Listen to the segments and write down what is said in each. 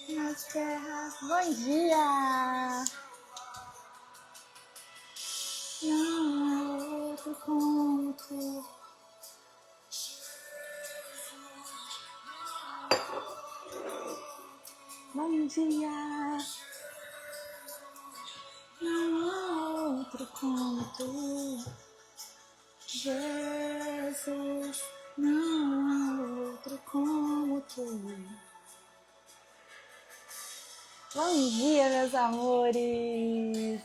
Nas terras, bom dia! Não há outro como tu. Bom dia! Não há outro como tu. Jesus, não há outro como tu. Bom dia, meus amores!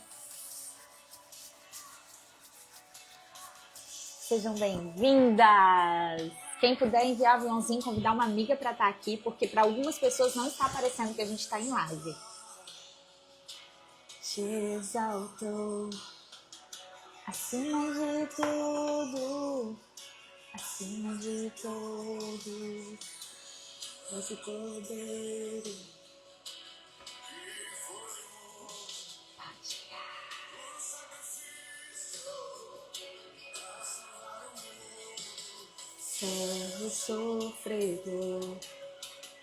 Sejam bem-vindas! Quem puder enviar aviãozinho, convidar uma amiga para estar aqui, porque para algumas pessoas não está aparecendo que a gente está em live. Te exaltou acima de tudo, acima de todos, esse poder. Servo sofredor,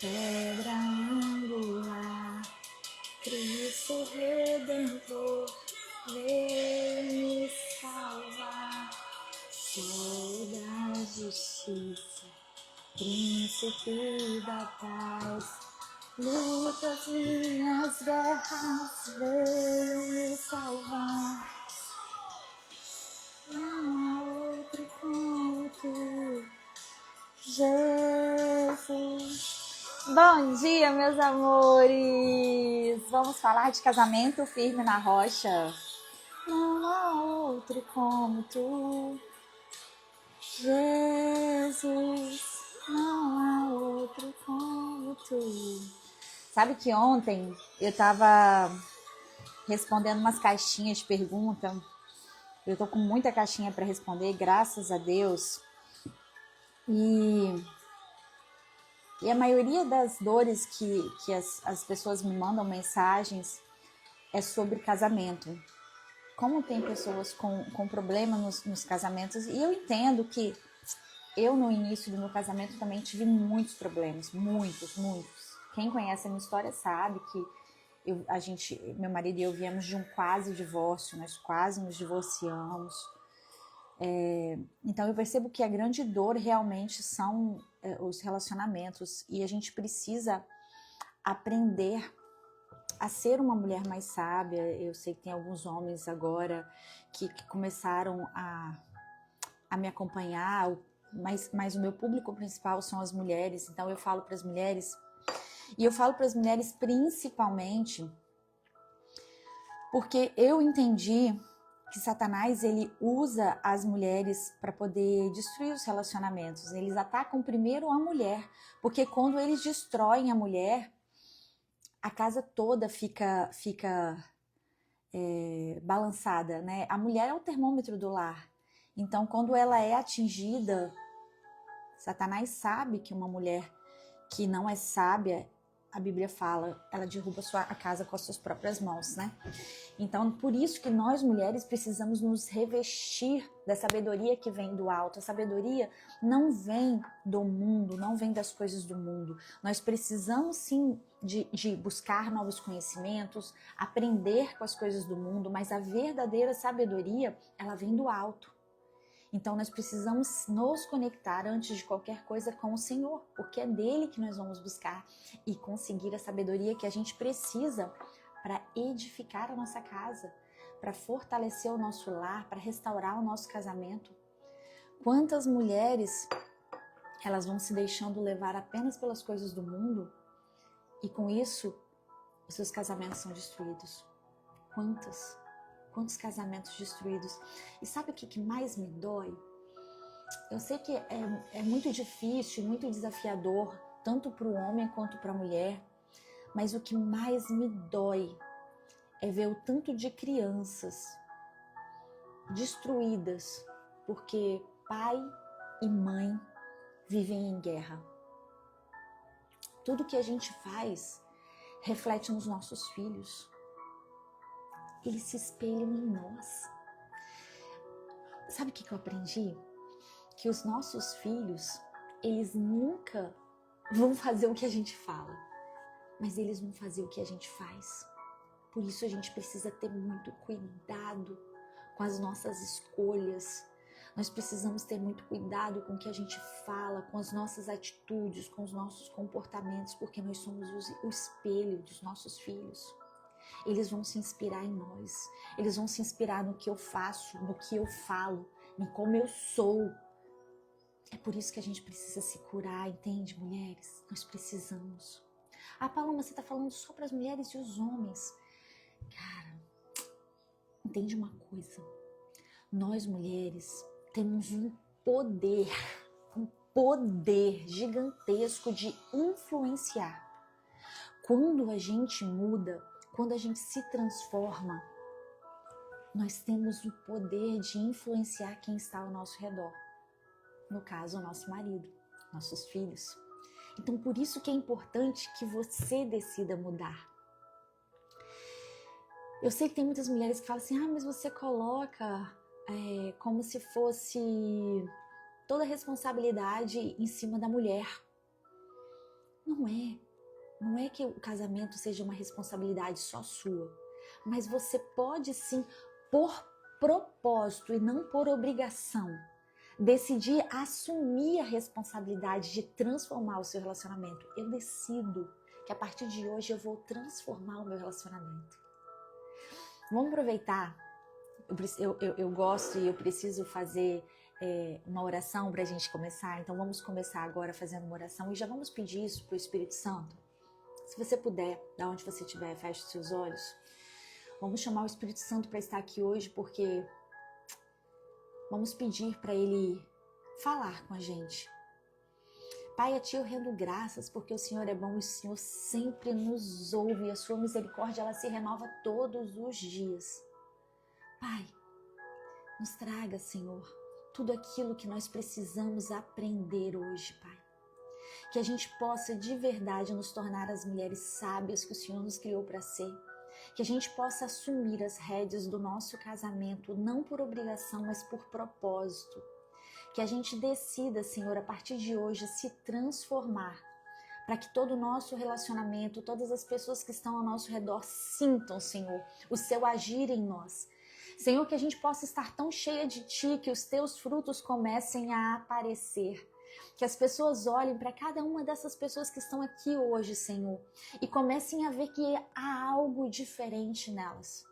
pedra angular, Cristo Redentor, veio me salvar. Sou da justiça, príncipe da paz, lutas minhas guerras, veio me salvar. Não há outro como tu, Jesus. Bom dia, meus amores! Vamos falar de casamento firme na rocha. Não há outro como tu, Jesus. Não há outro como tu. Sabe que ontem eu tava respondendo umas caixinhas de pergunta. Eu tô com muita caixinha para responder, graças a Deus. E a maioria das dores que as pessoas me mandam mensagens é sobre casamento. Como tem pessoas com problema nos casamentos, e eu entendo que eu no início do meu casamento também tive muitos problemas, muitos. Quem conhece a minha história sabe que meu marido e eu viemos de um quase divórcio, nós quase nos divorciamos. Então eu percebo que a grande dor realmente são os relacionamentos, e a gente precisa aprender a ser uma mulher mais sábia. Eu sei que tem alguns homens agora que começaram a me acompanhar, mas o meu público principal são as mulheres. Então eu falo para as mulheres, e eu falo para as mulheres principalmente porque eu entendi que Satanás, ele usa as mulheres para poder destruir os relacionamentos. Eles atacam primeiro a mulher, porque quando eles destroem a mulher, a casa toda fica balançada, né? A mulher é o termômetro do lar. Então, quando ela é atingida, Satanás sabe que uma mulher que não é sábia, a Bíblia fala, ela derruba a casa com as suas próprias mãos, né? Então, por isso que nós mulheres precisamos nos revestir da sabedoria que vem do alto. A sabedoria não vem do mundo, não vem das coisas do mundo. Nós precisamos sim de buscar novos conhecimentos, aprender com as coisas do mundo, mas a verdadeira sabedoria, ela vem do alto. Então nós precisamos nos conectar antes de qualquer coisa com o Senhor, porque é dele que nós vamos buscar e conseguir a sabedoria que a gente precisa para edificar a nossa casa, para fortalecer o nosso lar, para restaurar o nosso casamento. Quantas mulheres elas vão se deixando levar apenas pelas coisas do mundo e com isso os seus casamentos são destruídos? Quantos casamentos destruídos? E sabe o que mais me dói? Eu sei que é muito difícil, muito desafiador, tanto para o homem quanto para a mulher, mas o que mais me dói é ver o tanto de crianças destruídas porque pai e mãe vivem em guerra. Tudo que a gente faz reflete nos nossos filhos. Eles se espelham em nós. Sabe o que eu aprendi? Que os nossos filhos, eles nunca vão fazer o que a gente fala, mas eles vão fazer o que a gente faz. Por isso a gente precisa ter muito cuidado com as nossas escolhas. Nós precisamos ter muito cuidado com o que a gente fala, com as nossas atitudes, com os nossos comportamentos, porque nós somos o espelho dos nossos filhos. Eles vão se inspirar em nós, eles vão se inspirar no que eu faço, no que eu falo, em como eu sou. É por isso que a gente precisa se curar, entende, mulheres? Nós precisamos. Ah, Paloma, você está falando só para as mulheres e os homens. Cara, entende uma coisa. Nós, mulheres, temos um poder gigantesco de influenciar. Quando a gente muda, quando a gente se transforma, nós temos o poder de influenciar quem está ao nosso redor. No caso, o nosso marido, nossos filhos. Então, por isso que é importante que você decida mudar. Eu sei que tem muitas mulheres que falam assim, mas você coloca como se fosse toda a responsabilidade em cima da mulher. Não é que o casamento seja uma responsabilidade só sua, mas você pode sim, por propósito e não por obrigação, decidir assumir a responsabilidade de transformar o seu relacionamento. Eu decido que a partir de hoje eu vou transformar o meu relacionamento. Vamos aproveitar, eu gosto e eu preciso fazer uma oração para a gente começar, então vamos começar agora fazendo uma oração e já vamos pedir isso para o Espírito Santo. Se você puder, da onde você estiver, feche os seus olhos. Vamos chamar o Espírito Santo para estar aqui hoje, porque vamos pedir para Ele falar com a gente. Pai, a Ti eu rendo graças, porque o Senhor é bom e o Senhor sempre nos ouve e a Sua misericórdia ela se renova todos os dias. Pai, nos traga, Senhor, tudo aquilo que nós precisamos aprender hoje, Pai. Que a gente possa de verdade nos tornar as mulheres sábias que o Senhor nos criou para ser. Que a gente possa assumir as rédeas do nosso casamento, não por obrigação, mas por propósito. Que a gente decida, Senhor, a partir de hoje, se transformar, para que todo o nosso relacionamento, todas as pessoas que estão ao nosso redor sintam, Senhor, o Seu agir em nós. Senhor, que a gente possa estar tão cheia de Ti, que os Teus frutos comecem a aparecer. Que as pessoas olhem para cada uma dessas pessoas que estão aqui hoje, Senhor, e comecem a ver que há algo diferente nelas.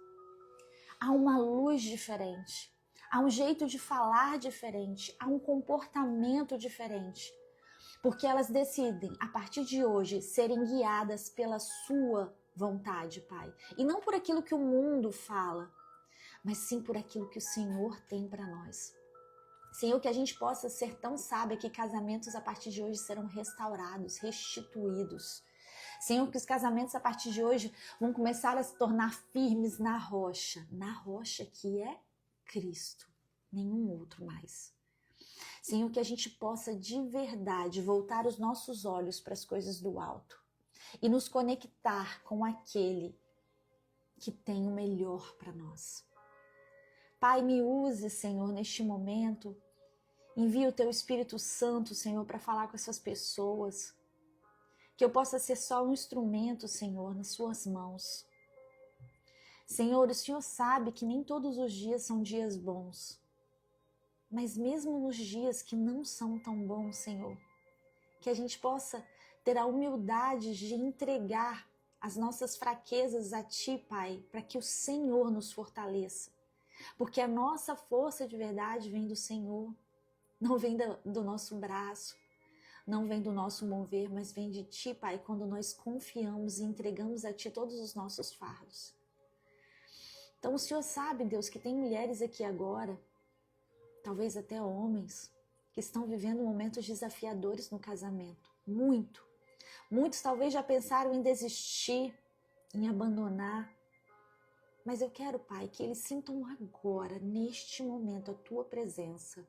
Há uma luz diferente, há um jeito de falar diferente, há um comportamento diferente. Porque elas decidem, a partir de hoje, serem guiadas pela Sua vontade, Pai. E não por aquilo que o mundo fala, mas sim por aquilo que o Senhor tem para nós. Senhor, que a gente possa ser tão sábia que casamentos a partir de hoje serão restaurados, restituídos. Senhor, que os casamentos a partir de hoje vão começar a se tornar firmes na rocha que é Cristo, nenhum outro mais. Senhor, que a gente possa de verdade voltar os nossos olhos para as coisas do alto e nos conectar com aquele que tem o melhor para nós. Pai, me use, Senhor, neste momento. Envia o Teu Espírito Santo, Senhor, para falar com essas pessoas. Que eu possa ser só um instrumento, Senhor, nas Suas mãos. Senhor, o Senhor sabe que nem todos os dias são dias bons. Mas mesmo nos dias que não são tão bons, Senhor, que a gente possa ter a humildade de entregar as nossas fraquezas a Ti, Pai, para que o Senhor nos fortaleça. Porque a nossa força de verdade vem do Senhor, não vem do nosso braço, não vem do nosso mover, mas vem de Ti, Pai, quando nós confiamos e entregamos a Ti todos os nossos fardos. Então o Senhor sabe, Deus, que tem mulheres aqui agora, talvez até homens, que estão vivendo momentos desafiadores no casamento. Muitos talvez já pensaram em desistir, em abandonar. Mas eu quero, Pai, que eles sintam agora, neste momento, a Tua presença.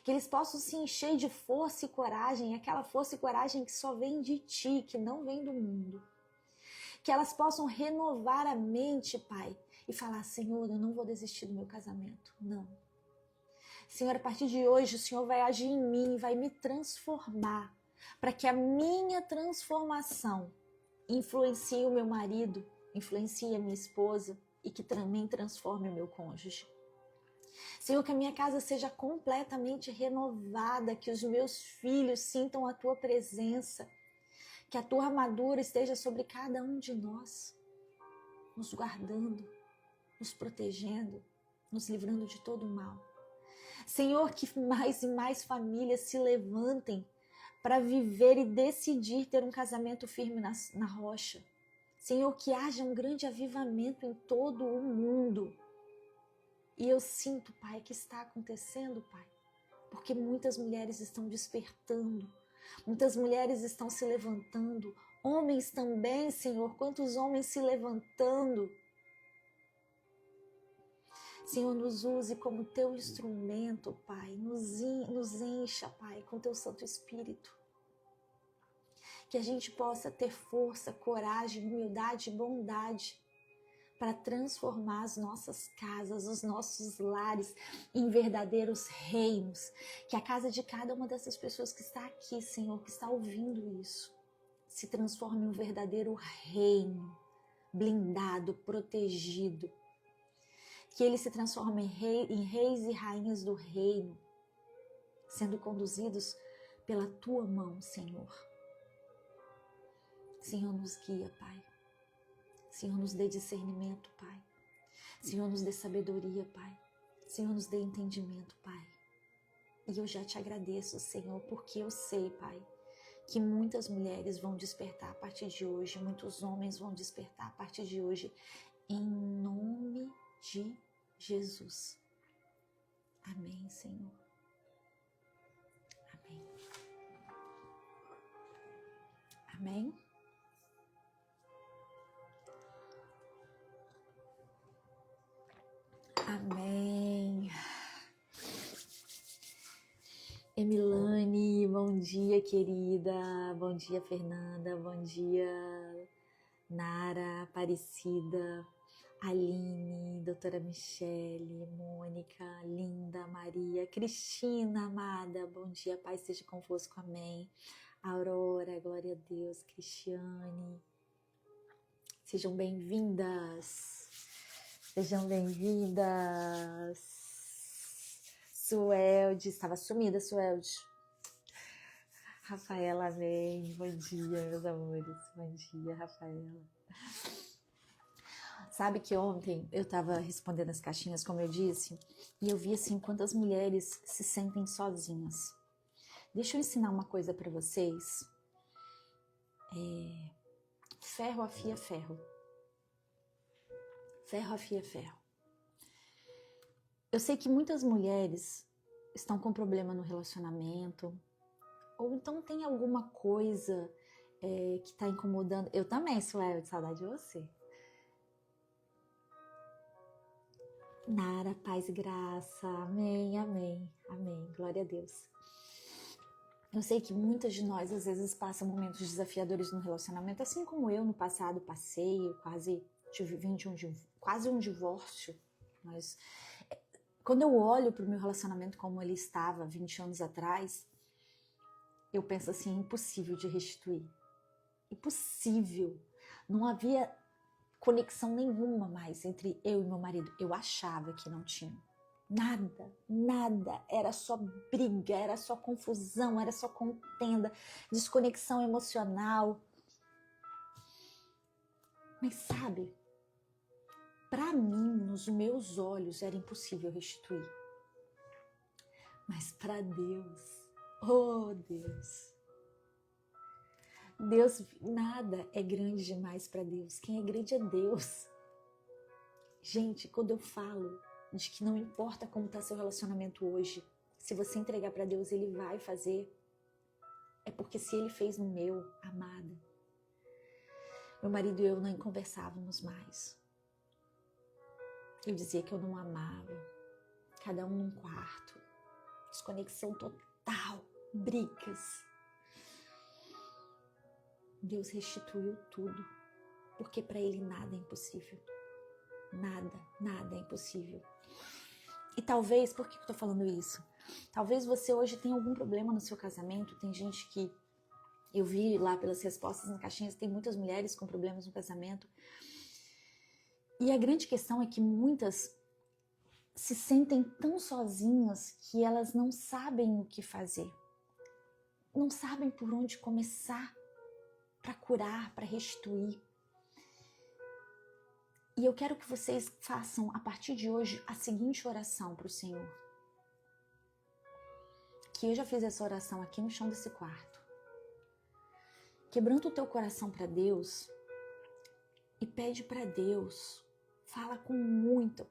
Que eles possam se encher de força e coragem, aquela força e coragem que só vem de Ti, que não vem do mundo. Que elas possam renovar a mente, Pai, e falar, Senhor, eu não vou desistir do meu casamento, não. Senhor, a partir de hoje, o Senhor vai agir em mim, vai me transformar, para que a minha transformação influencie o meu marido, influencie a minha esposa e que também transforme o meu cônjuge. Senhor, que a minha casa seja completamente renovada, que os meus filhos sintam a tua presença, que a tua armadura esteja sobre cada um de nós, nos guardando, nos protegendo, nos livrando de todo o mal. Senhor, que mais e mais famílias se levantem para viver e decidir ter um casamento firme na rocha. Senhor, que haja um grande avivamento em todo o mundo. E eu sinto, Pai, que está acontecendo, Pai, porque muitas mulheres estão despertando, muitas mulheres estão se levantando, homens também, Senhor, quantos homens se levantando. Senhor, nos use como teu instrumento, Pai, nos encha, Pai, com teu Santo Espírito. Que a gente possa ter força, coragem, humildade e bondade para transformar as nossas casas, os nossos lares em verdadeiros reinos. Que a casa de cada uma dessas pessoas que está aqui, Senhor, que está ouvindo isso, se transforme em um verdadeiro reino, blindado, protegido. Que ele se transforme em reis e rainhas do reino, sendo conduzidos pela tua mão, Senhor. Senhor, nos guia, Pai. Senhor, nos dê discernimento, Pai. Senhor, nos dê sabedoria, Pai. Senhor, nos dê entendimento, Pai. E eu já te agradeço, Senhor, porque eu sei, Pai, que muitas mulheres vão despertar a partir de hoje, muitos homens vão despertar a partir de hoje, em nome de Jesus. Amém, Senhor. Amém. Amém. Amém. Emilane, bom dia, querida. Bom dia, Fernanda. Bom dia, Nara, Aparecida, Aline, doutora Michele, Mônica, Linda, Maria, Cristina, amada. Bom dia, Pai seja convosco. Amém. Aurora, glória a Deus. Cristiane, sejam bem-vindas. Sejam bem-vindas. Suelde, estava sumida, Suelde. Rafaela, amém. Bom dia, meus amores. Bom dia, Rafaela. Sabe que ontem eu estava respondendo as caixinhas, como eu disse, e eu vi assim quantas mulheres se sentem sozinhas. Deixa eu ensinar uma coisa para vocês. Ferro afia ferro. Ferro afia ferro. Eu sei que muitas mulheres estão com problema no relacionamento, ou então tem alguma coisa que está incomodando. Eu também, Sueli, de saudade de você. Nara, paz e graça. Amém, amém, amém. Glória a Deus. Eu sei que muitas de nós às vezes passam momentos desafiadores no relacionamento, assim como eu no passado passei, eu quase quase um divórcio. Mas quando eu olho para o meu relacionamento como ele estava 20 anos atrás, eu penso assim, é impossível de restituir. Impossível. Não havia conexão nenhuma mais entre eu e meu marido. Eu achava que não tinha. Nada. Era só briga, era só confusão, era só contenda, desconexão emocional. Mas sabe, para mim, nos meus olhos, era impossível restituir. Mas para Deus, oh Deus, nada é grande demais para Deus. Quem é grande é Deus. Gente, quando eu falo de que não importa como está seu relacionamento hoje, se você entregar para Deus, Ele vai fazer. É porque se Ele fez no meu, amada, meu marido e eu não conversávamos mais. Eu dizia que eu não amava, cada um num quarto, desconexão total, brigas. Deus restituiu tudo, porque para Ele nada é impossível. Nada é impossível. E talvez, por que eu tô falando isso? Talvez você hoje tenha algum problema no seu casamento, tem gente que Eu vi lá pelas respostas nas caixinhas, tem muitas mulheres com problemas no casamento. E a grande questão é que muitas se sentem tão sozinhas que elas não sabem o que fazer. Não sabem por onde começar para curar, para restituir. E eu quero que vocês façam, a partir de hoje, a seguinte oração para o Senhor. Que eu já fiz essa oração aqui no chão desse quarto. Quebrando o teu coração para Deus e pede para Deus, fala com muito,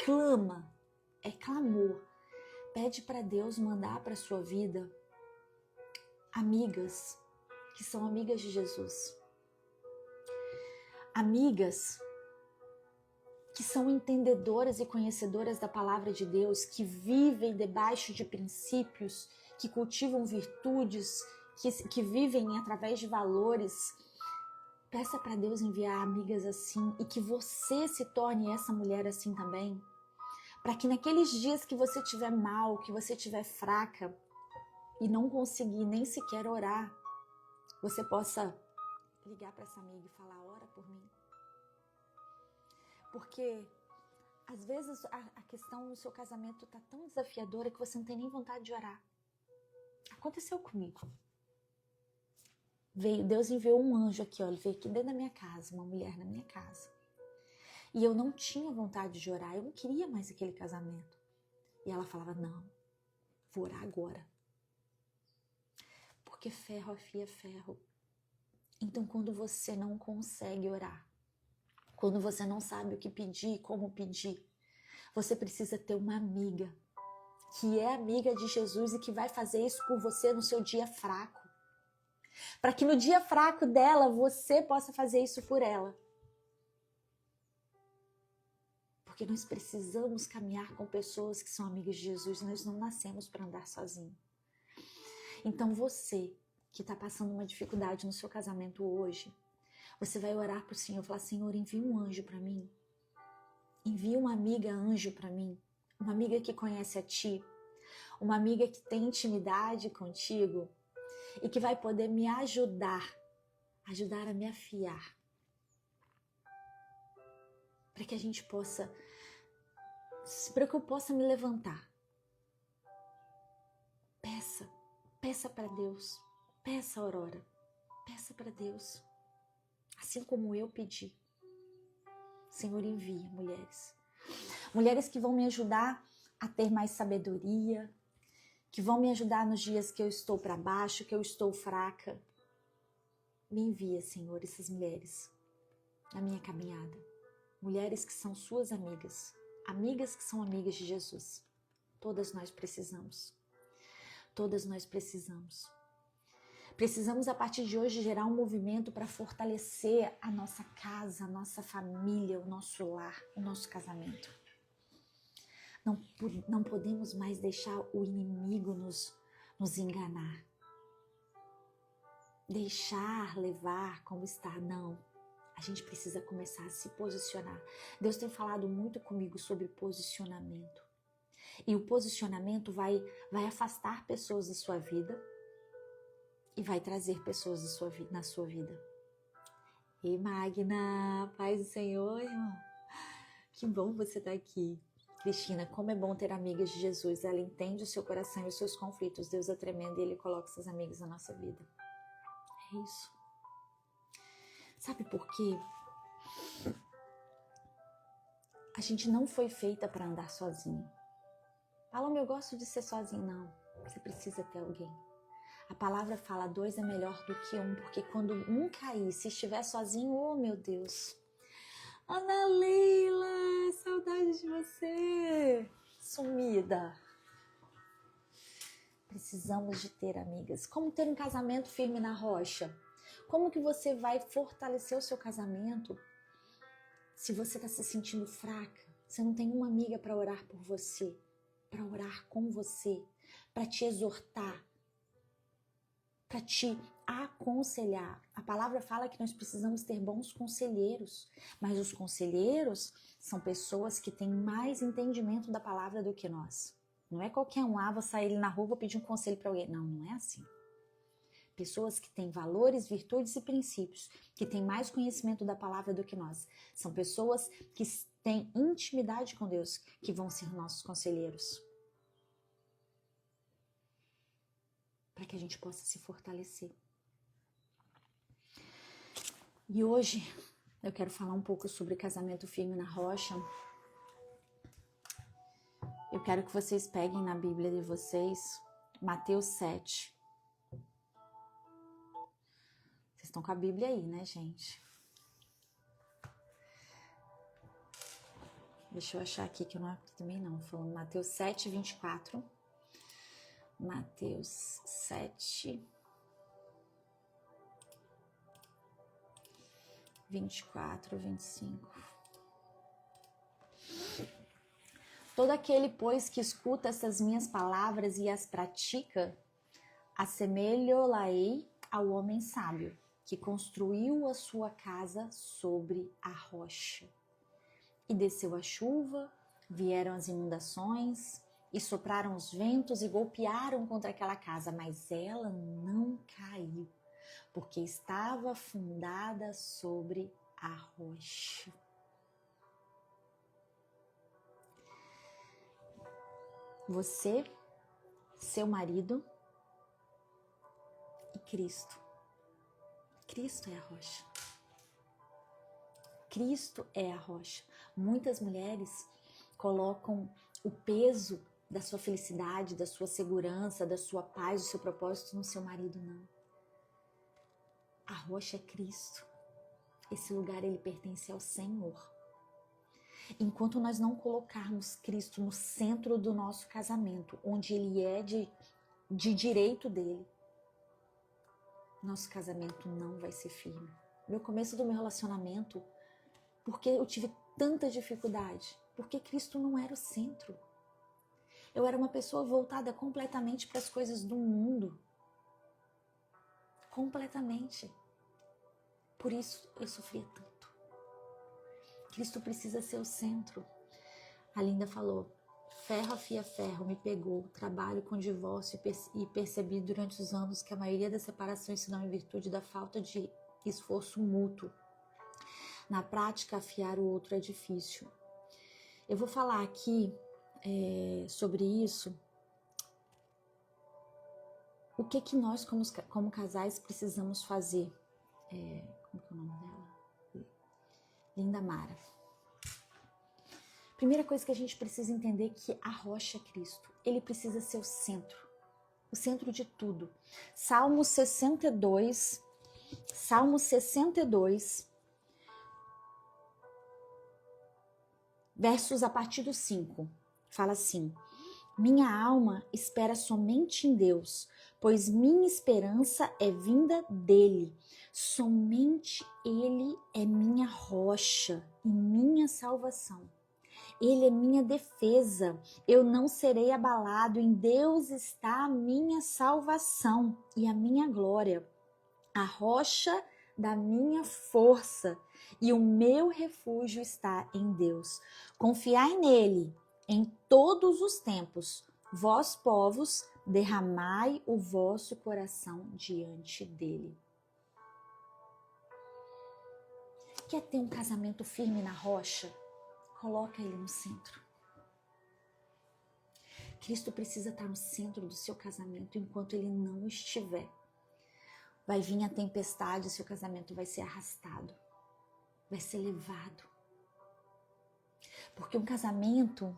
clama, é clamor. Pede para Deus mandar para sua vida amigas que são amigas de Jesus. Amigas que são entendedoras e conhecedoras da palavra de Deus, que vivem debaixo de princípios, que cultivam virtudes, que vivem através de valores. Peça para Deus enviar amigas assim e que você se torne essa mulher assim também, para que naqueles dias que você estiver mal, que você estiver fraca e não conseguir nem sequer orar, você possa ligar para essa amiga e falar: ora por mim. Porque às vezes a questão no seu casamento está tão desafiadora que você não tem nem vontade de orar. Aconteceu comigo. Deus enviou um anjo aqui, ó, ele veio aqui dentro da minha casa, uma mulher na minha casa. E eu não tinha vontade de orar, eu não queria mais aquele casamento. E ela falava: não, vou orar agora. Porque ferro afia ferro. Então quando você não consegue orar, quando você não sabe o que pedir, como pedir, você precisa ter uma amiga, que é amiga de Jesus e que vai fazer isso por você no seu dia fraco. Para que no dia fraco dela, você possa fazer isso por ela. Porque nós precisamos caminhar com pessoas que são amigas de Jesus, nós não nascemos para andar sozinho. Então você que está passando uma dificuldade no seu casamento hoje, você vai orar para o Senhor, falar: Senhor, envia um anjo para mim. Envia uma amiga anjo para mim. Uma amiga que conhece a ti. Uma amiga que tem intimidade contigo e que vai poder me ajudar a me afiar. Para que a gente possa, para que eu possa me levantar. Peça para Deus. Peça, Aurora. Peça para Deus. Assim como eu pedi. Senhor, envia mulheres. Mulheres que vão me ajudar a ter mais sabedoria, que vão me ajudar nos dias que eu estou para baixo, que eu estou fraca. Me envia, Senhor, essas mulheres na minha caminhada. Mulheres que são suas amigas, amigas que são amigas de Jesus. Todas nós precisamos. Todas nós precisamos. Precisamos, a partir de hoje, gerar um movimento para fortalecer a nossa casa, a nossa família, o nosso lar, o nosso casamento. Não podemos mais deixar o inimigo nos enganar. Deixar levar como está, não. A gente precisa começar a se posicionar. Deus tem falado muito comigo sobre posicionamento. E o posicionamento vai afastar pessoas da sua vida e vai trazer pessoas na sua vida. Ei, Magna, paz do Senhor, irmão. Que bom você estar aqui. Cristina, como é bom ter amigas de Jesus. Ela entende o seu coração e os seus conflitos. Deus é tremendo e Ele coloca essas amigas na nossa vida. É isso. Sabe por quê? A gente não foi feita para andar sozinho. Paloma, eu gosto de ser sozinho. Não, você precisa ter alguém. A palavra fala: 2 é melhor do que 1, porque quando um cair, se estiver sozinho, oh meu Deus. Ana Leila, saudade de você. Sumida. Precisamos de ter amigas. Como ter um casamento firme na rocha? Como que você vai fortalecer o seu casamento se você está se sentindo fraca? Você não tem uma amiga para orar por você, para orar com você, para te exortar, para te aconselhar. A palavra fala que nós precisamos ter bons conselheiros, mas os conselheiros são pessoas que têm mais entendimento da palavra do que nós. Não é qualquer um, vou sair na rua, vou pedir um conselho para alguém. Não, não é assim. Pessoas que têm valores, virtudes e princípios, que têm mais conhecimento da palavra do que nós. São pessoas que têm intimidade com Deus, que vão ser nossos conselheiros. Para que a gente possa se fortalecer. E hoje eu quero falar um pouco sobre casamento firme na rocha. Eu quero que vocês peguem na Bíblia de vocês, Mateus 7. Vocês estão com a Bíblia aí, né, gente? Deixa eu achar aqui, que eu não abri também não. Falando Mateus 7, 24. Mateus 7, 24, 25. Todo aquele, pois, que escuta essas minhas palavras e as pratica, assemelho-la-ei ao homem sábio, que construiu a sua casa sobre a rocha. E desceu a chuva, vieram as inundações, e sopraram os ventos e golpearam contra aquela casa, mas ela não caiu, porque estava fundada sobre a rocha. Você, seu marido e Cristo. Cristo é a rocha. Cristo é a rocha. Muitas mulheres colocam o peso da sua felicidade, da sua segurança, da sua paz, do seu propósito no seu marido, não. A rocha é Cristo. Esse lugar, ele pertence ao Senhor. Enquanto nós não colocarmos Cristo no centro do nosso casamento, onde ele é de direito dele, nosso casamento não vai ser firme. No começo do meu relacionamento, porque eu tive tanta dificuldade? Porque Cristo não era o centro. Eu era uma pessoa voltada completamente para as coisas do mundo. Completamente. Por isso eu sofria tanto. Cristo precisa ser o centro. A Linda falou, ferro afia ferro, me pegou, trabalho com divórcio e percebi durante os anos que a maioria das separações se dão em virtude da falta de esforço mútuo. Na prática, afiar o outro é difícil. Eu vou falar aqui sobre isso. O que nós, como casais, precisamos fazer? Como que é o nome dela? Linda Mara. Primeira coisa que a gente precisa entender é que a rocha é Cristo. Ele precisa ser o centro de tudo. Salmo 62, versos a partir do 5, fala assim: minha alma espera somente em Deus, pois minha esperança é vinda dele. Somente ele é minha rocha e minha salvação. Ele é minha defesa, eu não serei abalado. Em Deus está a minha salvação e a minha glória, a rocha da minha força, e o meu refúgio está em Deus. Confiai nele em todos os tempos. Vós, povos, derramai o vosso coração diante dele. Quer ter um casamento firme na rocha? Coloca ele no centro. Cristo precisa estar no centro do seu casamento. Enquanto ele não estiver, vai vir a tempestade, seu casamento vai ser arrastado, vai ser levado. Porque um casamento,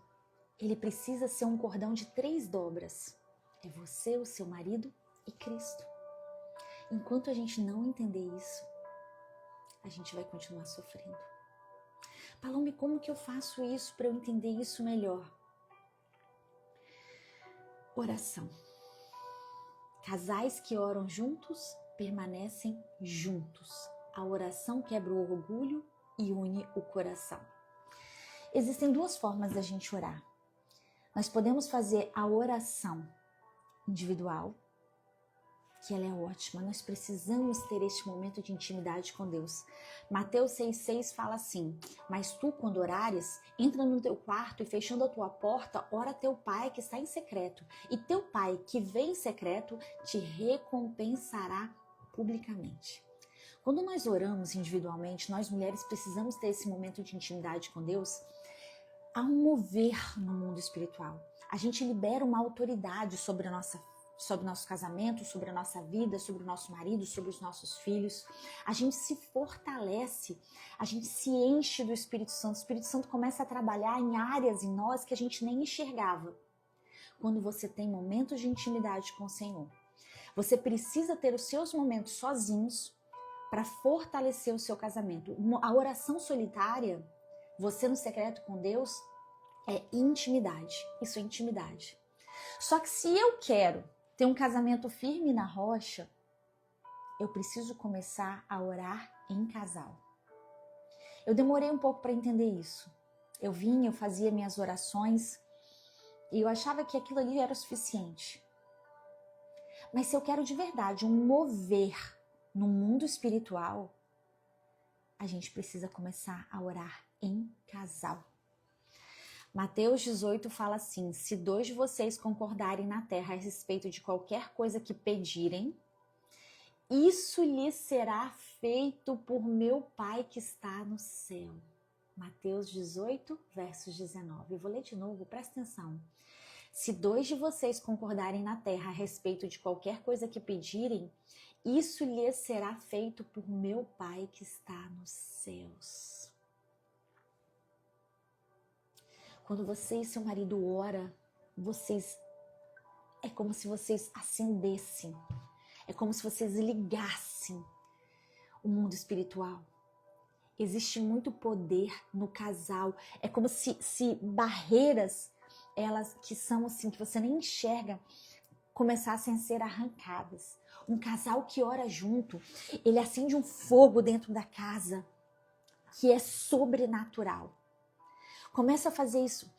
ele precisa ser um cordão de 3 dobras. É você, o seu marido e Cristo. Enquanto a gente não entender isso, a gente vai continuar sofrendo. Palome, como que eu faço isso para eu entender isso melhor? Oração. Casais que oram juntos permanecem juntos. A oração quebra o orgulho e une o coração. Existem 2 formas da gente orar. Nós podemos fazer a oração individual, que ela é ótima. Nós precisamos ter este momento de intimidade com Deus. Mateus 6,6 fala assim: mas tu, quando orares, entra no teu quarto e fechando a tua porta, ora a teu pai que está em secreto. E teu pai que vem em secreto te recompensará publicamente. Quando nós oramos individualmente, nós mulheres precisamos ter esse momento de intimidade com Deus. Há um mover no mundo espiritual. A gente libera uma autoridade sobre o nosso casamento, sobre a nossa vida, sobre o nosso marido, sobre os nossos filhos. A gente se fortalece, a gente se enche do Espírito Santo. O Espírito Santo começa a trabalhar em áreas em nós que a gente nem enxergava. Quando você tem momentos de intimidade com o Senhor, você precisa ter os seus momentos sozinhos para fortalecer o seu casamento. A oração solitária, você no secreto com Deus, é intimidade. Isso é intimidade. Só que se eu quero ter um casamento firme na rocha, eu preciso começar a orar em casal. Eu demorei um pouco para entender isso. Eu fazia minhas orações e eu achava que aquilo ali era o suficiente. Mas se eu quero de verdade um mover no mundo espiritual, a gente precisa começar a orar em casal. Mateus 18 fala assim: se 2 de vocês concordarem na terra a respeito de qualquer coisa que pedirem, isso lhes será feito por meu Pai que está no céu. Mateus 18, versos 19. Eu vou ler de novo, presta atenção. Se 2 de vocês concordarem na terra a respeito de qualquer coisa que pedirem, isso lhes será feito por meu Pai que está nos céus. Quando você e seu marido ora, é como se vocês acendessem, é como se vocês ligassem o mundo espiritual. Existe muito poder no casal, é como se barreiras, elas que são assim, que você nem enxerga, começassem a ser arrancadas. Um casal que ora junto, ele acende um fogo dentro da casa que é sobrenatural. Começa a fazer isso.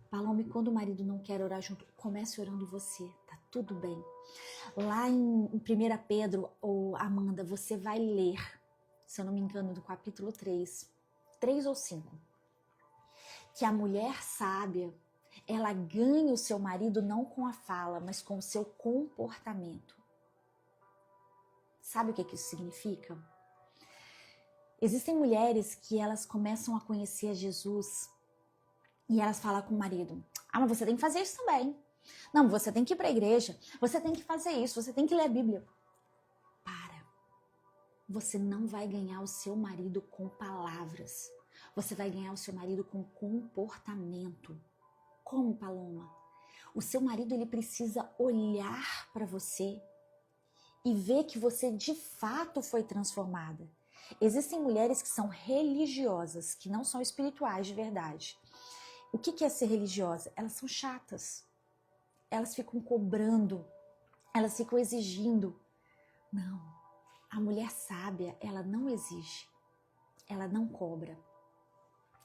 Paloma, quando o marido não quer orar junto, comece orando você, tá tudo bem. Lá em 1 Pedro, ou Amanda, você vai ler, se eu não me engano, do capítulo 3 ou 5, que a mulher sábia, ela ganha o seu marido não com a fala, mas com o seu comportamento. Sabe o que isso significa? Existem mulheres que elas começam a conhecer Jesus e elas falam com o marido: mas você tem que fazer isso também. Não, você tem que ir para a igreja, você tem que fazer isso, você tem que ler a Bíblia. Para. Você não vai ganhar o seu marido com palavras. Você vai ganhar o seu marido com comportamento. Como, Paloma? O seu marido, ele precisa olhar para você e ver que você de fato foi transformada. Existem mulheres que são religiosas, que não são espirituais de verdade. O que é ser religiosa? Elas são chatas. Elas ficam cobrando, elas ficam exigindo. Não, a mulher sábia, ela não exige, ela não cobra.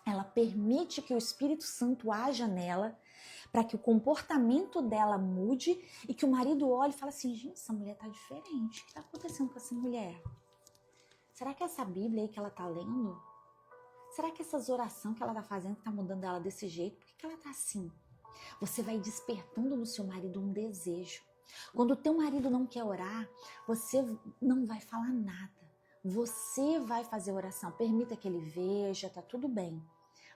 Ela permite que o Espírito Santo haja nela, para que o comportamento dela mude e que o marido olhe e fale assim: gente, essa mulher tá diferente, o que está acontecendo com essa mulher? Será que essa Bíblia aí que ela tá lendo? Será que essas orações que ela tá fazendo tá mudando ela desse jeito? Por que ela tá assim? Você vai despertando no seu marido um desejo. Quando o teu marido não quer orar, você não vai falar nada. Você vai fazer oração. Permita que ele veja, tá tudo bem.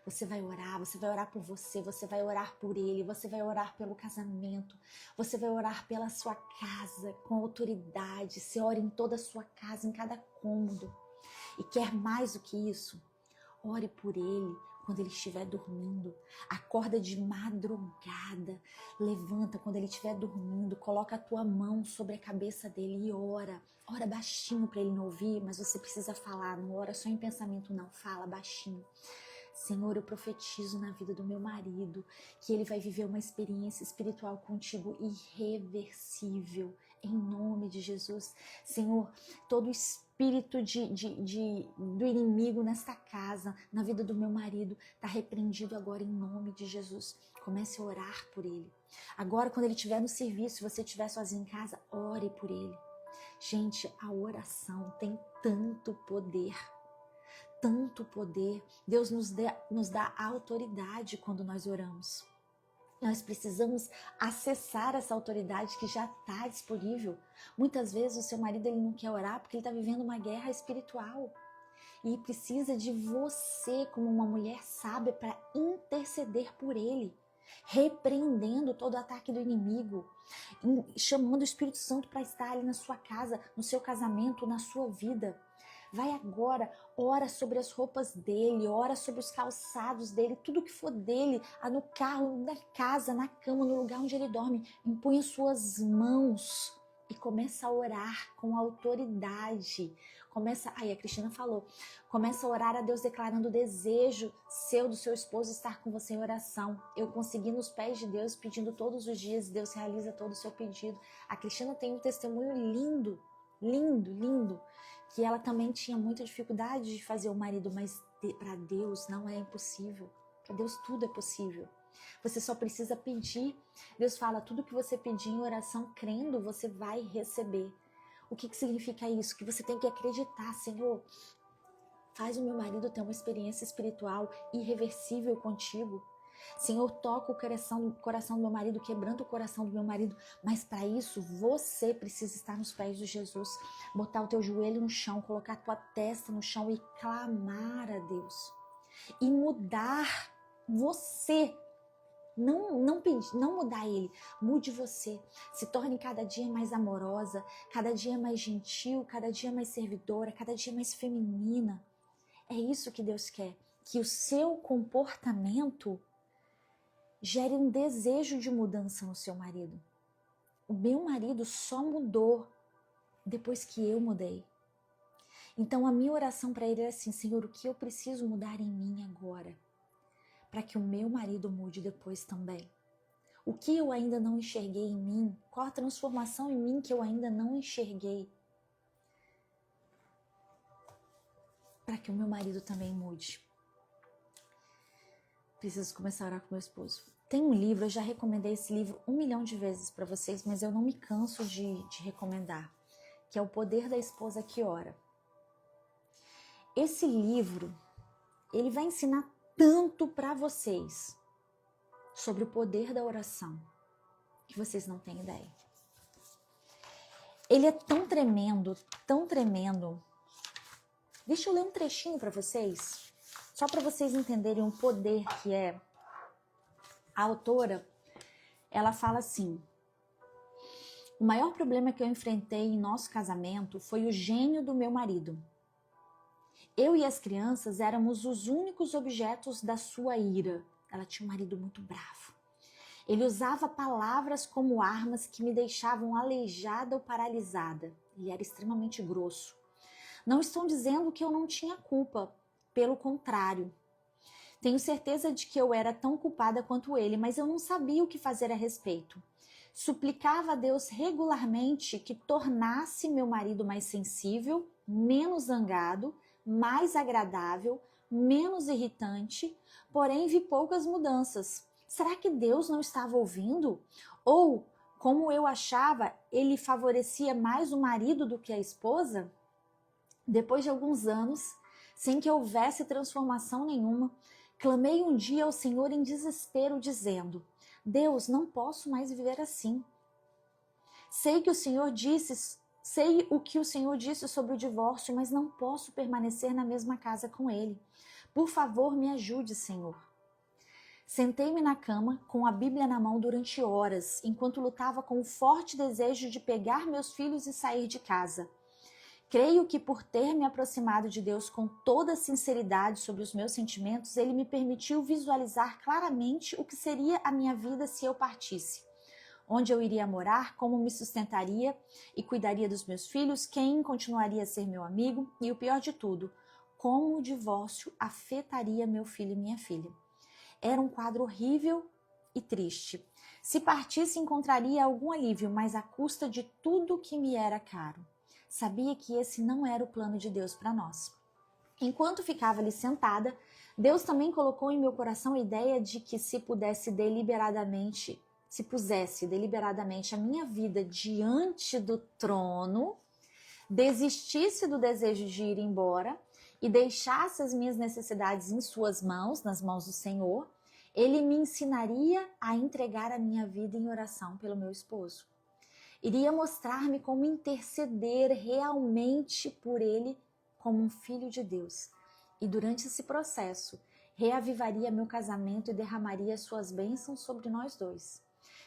Você vai orar por você vai orar por ele, você vai orar pelo casamento, você vai orar pela sua casa com autoridade. Você ora em toda a sua casa, em cada cômodo. E quer mais do que isso? Ore por ele quando ele estiver dormindo. Acorda de madrugada, levanta quando ele estiver dormindo, coloca a tua mão sobre a cabeça dele e ora. Ora baixinho para ele não ouvir, mas você precisa falar, não ora só em pensamento não, fala baixinho. Senhor, eu profetizo na vida do meu marido que ele vai viver uma experiência espiritual contigo irreversível, em nome de Jesus. Senhor, todo espírito do inimigo nesta casa, na vida do meu marido, está repreendido agora em nome de Jesus. Comece a orar por ele. Agora, quando ele estiver no serviço, se você estiver sozinho em casa, ore por ele. Gente, a oração tem tanto poder. Tanto poder. Deus nos dá autoridade quando nós oramos. Nós precisamos acessar essa autoridade que já está disponível. Muitas vezes o seu marido ele não quer orar porque ele está vivendo uma guerra espiritual. E precisa de você, como uma mulher sábia, para interceder por ele, repreendendo todo o ataque do inimigo, chamando o Espírito Santo para estar ali na sua casa, no seu casamento, na sua vida. Vai agora, ora sobre as roupas dele, ora sobre os calçados dele, tudo que for dele, no carro, na casa, na cama, no lugar onde ele dorme. Impunha suas mãos e começa a orar com autoridade. Aí a Cristina falou, começa a orar a Deus declarando o desejo do seu esposo estar com você em oração. Eu consegui nos pés de Deus pedindo todos os dias, Deus realiza todo o seu pedido. A Cristina tem um testemunho lindo, lindo, lindo, que ela também tinha muita dificuldade de fazer o marido, mas para Deus não é impossível. Para Deus tudo é possível. Você só precisa pedir. Deus fala, tudo que você pedir em oração, crendo, você vai receber. O que significa isso? Que você tem que acreditar, Senhor, faz o meu marido ter uma experiência espiritual irreversível contigo. Senhor, toca o coração do meu marido, quebranta o coração do meu marido. Mas para isso, você precisa estar nos pés de Jesus. Botar o teu joelho no chão, colocar a tua testa no chão e clamar a Deus. E mudar você. Não mudar ele, mude você. Se torne cada dia mais amorosa, cada dia mais gentil, cada dia mais servidora, cada dia mais feminina. É isso que Deus quer, que o seu comportamento gere um desejo de mudança no seu marido. O meu marido só mudou depois que eu mudei. Então a minha oração para ele é assim, Senhor, o que eu preciso mudar em mim agora? Para que o meu marido mude depois também. O que eu ainda não enxerguei em mim? Qual a transformação em mim que eu ainda não enxerguei? Para que o meu marido também mude. Preciso começar a orar com meu esposo. Tem um livro, eu já recomendei esse livro 1 milhão de vezes para vocês, mas eu não me canso de recomendar, que é O Poder da Esposa que Ora. Esse livro, ele vai ensinar tanto para vocês sobre o poder da oração que vocês não têm ideia. Ele é tão tremendo, tão tremendo. Deixa eu ler um trechinho para vocês, só para vocês entenderem o poder que é. A autora, ela fala assim: o maior problema que eu enfrentei em nosso casamento foi o gênio do meu marido. Eu e as crianças éramos os únicos objetos da sua ira. Ela tinha um marido muito bravo. Ele usava palavras como armas que me deixavam aleijada ou paralisada. Ele era extremamente grosso. Não estou dizendo que eu não tinha culpa, pelo contrário. Tenho certeza de que eu era tão culpada quanto ele, mas eu não sabia o que fazer a respeito. Suplicava a Deus regularmente que tornasse meu marido mais sensível, menos zangado, mais agradável, menos irritante, porém vi poucas mudanças. Será que Deus não estava ouvindo? Ou, como eu achava, ele favorecia mais o marido do que a esposa? Depois de alguns anos, sem que houvesse transformação nenhuma, clamei um dia ao Senhor em desespero, dizendo: Deus, não posso mais viver assim. Sei o que o Senhor disse sobre o divórcio, mas não posso permanecer na mesma casa com ele. Por favor, me ajude, Senhor. Sentei-me na cama, com a Bíblia na mão durante horas, enquanto lutava com o forte desejo de pegar meus filhos e sair de casa. Creio que por ter me aproximado de Deus com toda a sinceridade sobre os meus sentimentos, Ele me permitiu visualizar claramente o que seria a minha vida se eu partisse. Onde eu iria morar, como me sustentaria e cuidaria dos meus filhos, quem continuaria a ser meu amigo e, o pior de tudo, como o divórcio afetaria meu filho e minha filha. Era um quadro horrível e triste. Se partisse, encontraria algum alívio, mas à custa de tudo que me era caro. Sabia que esse não era o plano de Deus para nós. Enquanto ficava ali sentada, Deus também colocou em meu coração a ideia de que se pusesse deliberadamente a minha vida diante do trono, desistisse do desejo de ir embora e deixasse as minhas necessidades em suas mãos, nas mãos do Senhor, ele me ensinaria a entregar a minha vida em oração pelo meu esposo. Iria mostrar-me como interceder realmente por ele como um filho de Deus. E durante esse processo, reavivaria meu casamento e derramaria suas bênçãos sobre nós dois.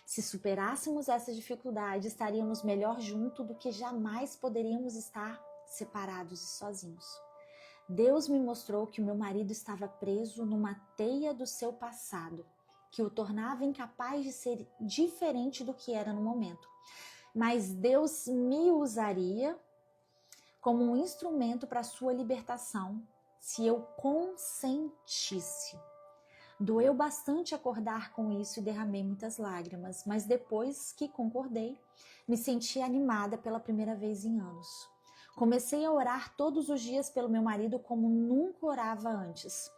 Se superássemos essa dificuldade, estaríamos melhor juntos do que jamais poderíamos estar separados e sozinhos. Deus me mostrou que o meu marido estava preso numa teia do seu passado, que o tornava incapaz de ser diferente do que era no momento. Mas Deus me usaria como um instrumento para a sua libertação, se eu consentisse. Doeu bastante acordar com isso e derramei muitas lágrimas, mas depois que concordei, me senti animada pela primeira vez em anos. Comecei a orar todos os dias pelo meu marido como nunca orava antes.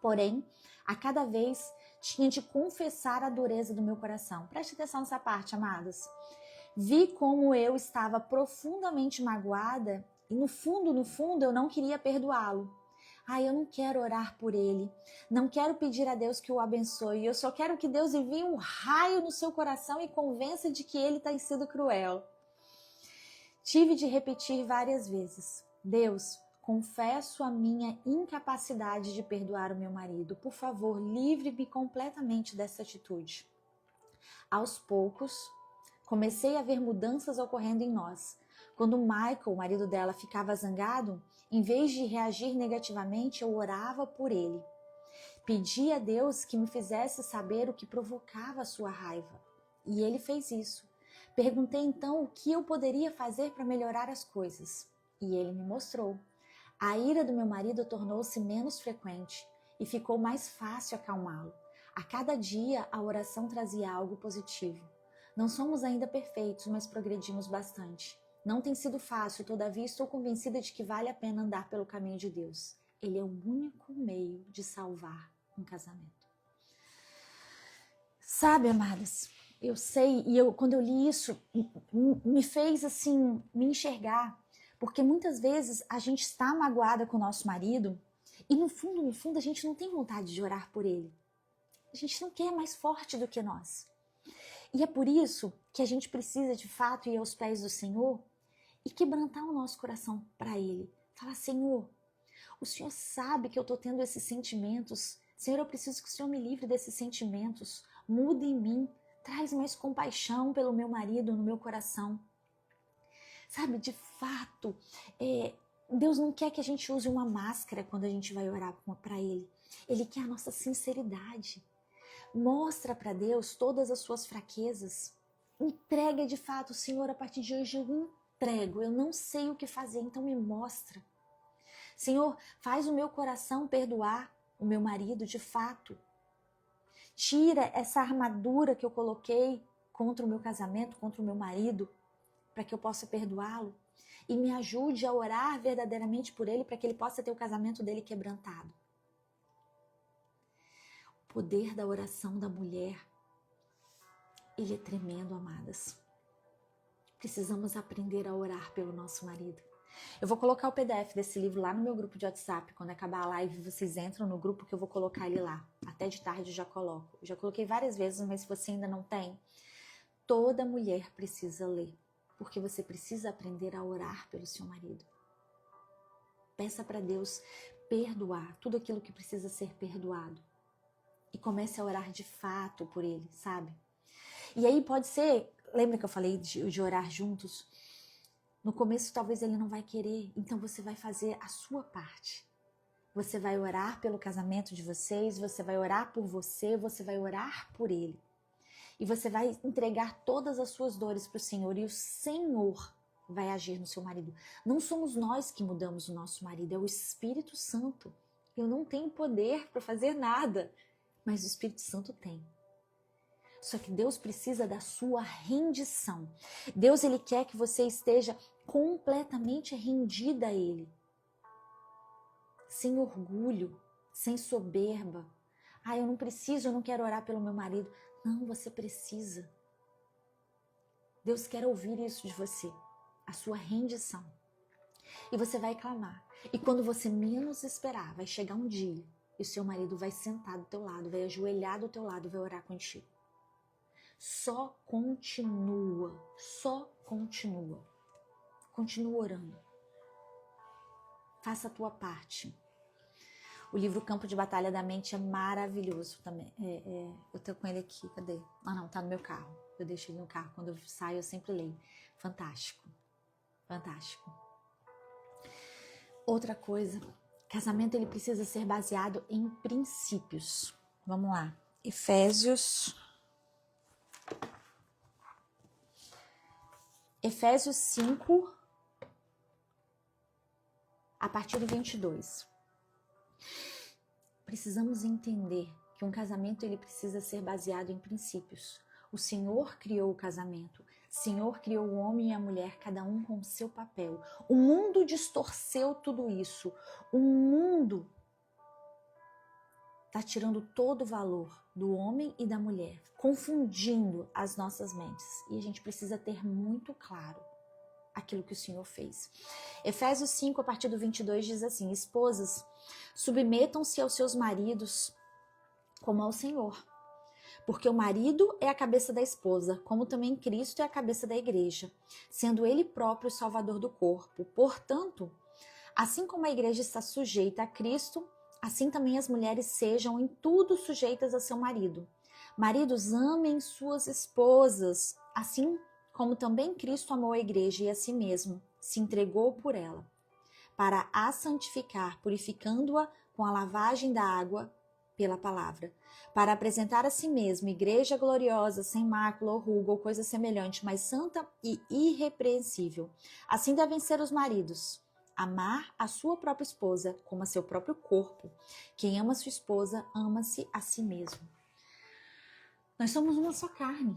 Porém, a cada vez tinha de confessar a dureza do meu coração. Preste atenção nessa parte, amadas. Vi como eu estava profundamente magoada e no fundo, eu não queria perdoá-lo. Eu não quero orar por ele, não quero pedir a Deus que o abençoe, eu só quero que Deus envie um raio no seu coração e convença de que ele tem sido cruel. Tive de repetir várias vezes: Deus, confesso a minha incapacidade de perdoar o meu marido, por favor, livre-me completamente dessa atitude. Aos poucos, comecei a ver mudanças ocorrendo em nós. Quando Michael, o marido dela, ficava zangado, em vez de reagir negativamente, eu orava por ele. Pedi a Deus que me fizesse saber o que provocava a sua raiva. E ele fez isso. Perguntei então o que eu poderia fazer para melhorar as coisas. E ele me mostrou. A ira do meu marido tornou-se menos frequente e ficou mais fácil acalmá-lo. A cada dia, a oração trazia algo positivo. Não somos ainda perfeitos, mas progredimos bastante. Não tem sido fácil, todavia estou convencida de que vale a pena andar pelo caminho de Deus. Ele é o único meio de salvar um casamento. Sabe, amadas, eu sei, quando eu li isso, me fez assim, me enxergar, porque muitas vezes a gente está magoada com o nosso marido e no fundo a gente não tem vontade de orar por ele. A gente não quer mais forte do que nós. E é por isso que a gente precisa de fato ir aos pés do Senhor e quebrantar o nosso coração para Ele. Falar: Senhor, o Senhor sabe que eu estou tendo esses sentimentos. Senhor, eu preciso que o Senhor me livre desses sentimentos. Muda em mim. Traz mais compaixão pelo meu marido no meu coração. Sabe, de fato, Deus não quer que a gente use uma máscara quando a gente vai orar para Ele. Ele quer a nossa sinceridade. Mostra para Deus todas as suas fraquezas. Entrega de fato: Senhor, a partir de hoje eu entrego. Eu não sei o que fazer, então me mostra. Senhor, faz o meu coração perdoar o meu marido de fato. Tira essa armadura que eu coloquei contra o meu casamento, contra o meu marido, para que eu possa perdoá-lo. E me ajude a orar verdadeiramente por ele, para que ele possa ter o casamento dele quebrantado. O poder da oração da mulher, ele é tremendo, amadas. Precisamos aprender a orar pelo nosso marido. Eu vou colocar o PDF desse livro lá no meu grupo de WhatsApp. Quando acabar a live, vocês entram no grupo que eu vou colocar ele lá. Até de tarde eu já coloco. Eu já coloquei várias vezes, mas se você ainda não tem, toda mulher precisa ler. Porque você precisa aprender a orar pelo seu marido. Peça para Deus perdoar tudo aquilo que precisa ser perdoado. E comece a orar de fato por ele, sabe? E aí pode ser, lembra que eu falei de orar juntos? No começo talvez ele não vai querer, então você vai fazer a sua parte. Você vai orar pelo casamento de vocês, você vai orar por você vai orar por ele. E você vai entregar todas as suas dores para o Senhor e o Senhor vai agir no seu marido. Não somos nós que mudamos o nosso marido, é o Espírito Santo. Eu não tenho poder para fazer nada, mas o Espírito Santo tem. Só que Deus precisa da sua rendição. Deus, ele quer que você esteja completamente rendida a ele. Sem orgulho, sem soberba. Eu não preciso, eu não quero orar pelo meu marido. Não, você precisa. Deus quer ouvir isso de você, a sua rendição. E você vai clamar. E quando você menos esperar, vai chegar um dia e o seu marido vai sentar do teu lado, vai ajoelhar do teu lado e vai orar contigo. Só continua. Continua orando. Faça a tua parte. O livro Campo de Batalha da Mente é maravilhoso também. Eu tô com ele aqui, cadê? Ah não, tá no meu carro. Eu deixo ele no carro, quando eu saio eu sempre leio. Fantástico. Outra coisa, casamento ele precisa ser baseado em princípios. Vamos lá. Efésios 5, a partir do 22. Precisamos entender que um casamento ele precisa ser baseado em princípios. O Senhor criou o casamento. O Senhor criou o homem e a mulher, cada um com o seu papel. O mundo distorceu tudo isso. O mundo está tirando todo o valor do homem e da mulher, confundindo as nossas mentes. E a gente precisa ter muito claro aquilo que o Senhor fez. Efésios 5, a partir do 22, diz assim: esposas, submetam-se aos seus maridos como ao Senhor. Porque o marido é a cabeça da esposa, como também Cristo é a cabeça da igreja, sendo ele próprio o salvador do corpo. Portanto, assim como a igreja está sujeita a Cristo, assim também as mulheres sejam em tudo sujeitas a seu marido. Maridos, amem suas esposas, assim como também Cristo amou a igreja e a si mesmo, se entregou por ela, para a santificar, purificando-a com a lavagem da água pela palavra, para apresentar a si mesmo igreja gloriosa, sem mácula ou ruga ou coisa semelhante, mas santa e irrepreensível. Assim devem ser os maridos: amar a sua própria esposa como a seu próprio corpo. Quem ama sua esposa, ama-se a si mesmo. Nós somos uma só carne.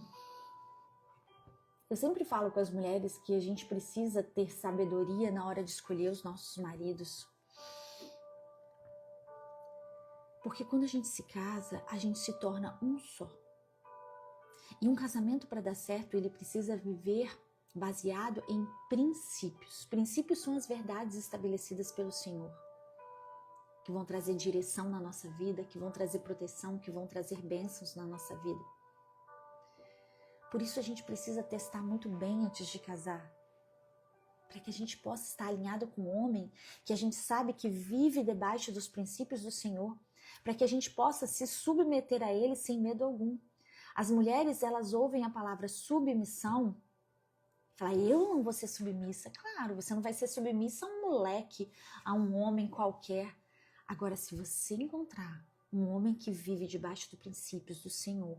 Eu sempre falo com as mulheres que a gente precisa ter sabedoria na hora de escolher os nossos maridos. Porque quando a gente se casa, a gente se torna um só. E um casamento, para dar certo, ele precisa viver baseado em princípios. Princípios são as verdades estabelecidas pelo Senhor, que vão trazer direção na nossa vida, que vão trazer proteção, que vão trazer bênçãos na nossa vida. Por isso a gente precisa testar muito bem antes de casar, para que a gente possa estar alinhado com o homem que a gente sabe que vive debaixo dos princípios do Senhor, para que a gente possa se submeter a ele sem medo algum. As mulheres, elas ouvem a palavra submissão, falam: eu não vou ser submissa. Claro, você não vai ser submissa a um moleque, a um homem qualquer. Agora, se você encontrar um homem que vive debaixo dos princípios do Senhor,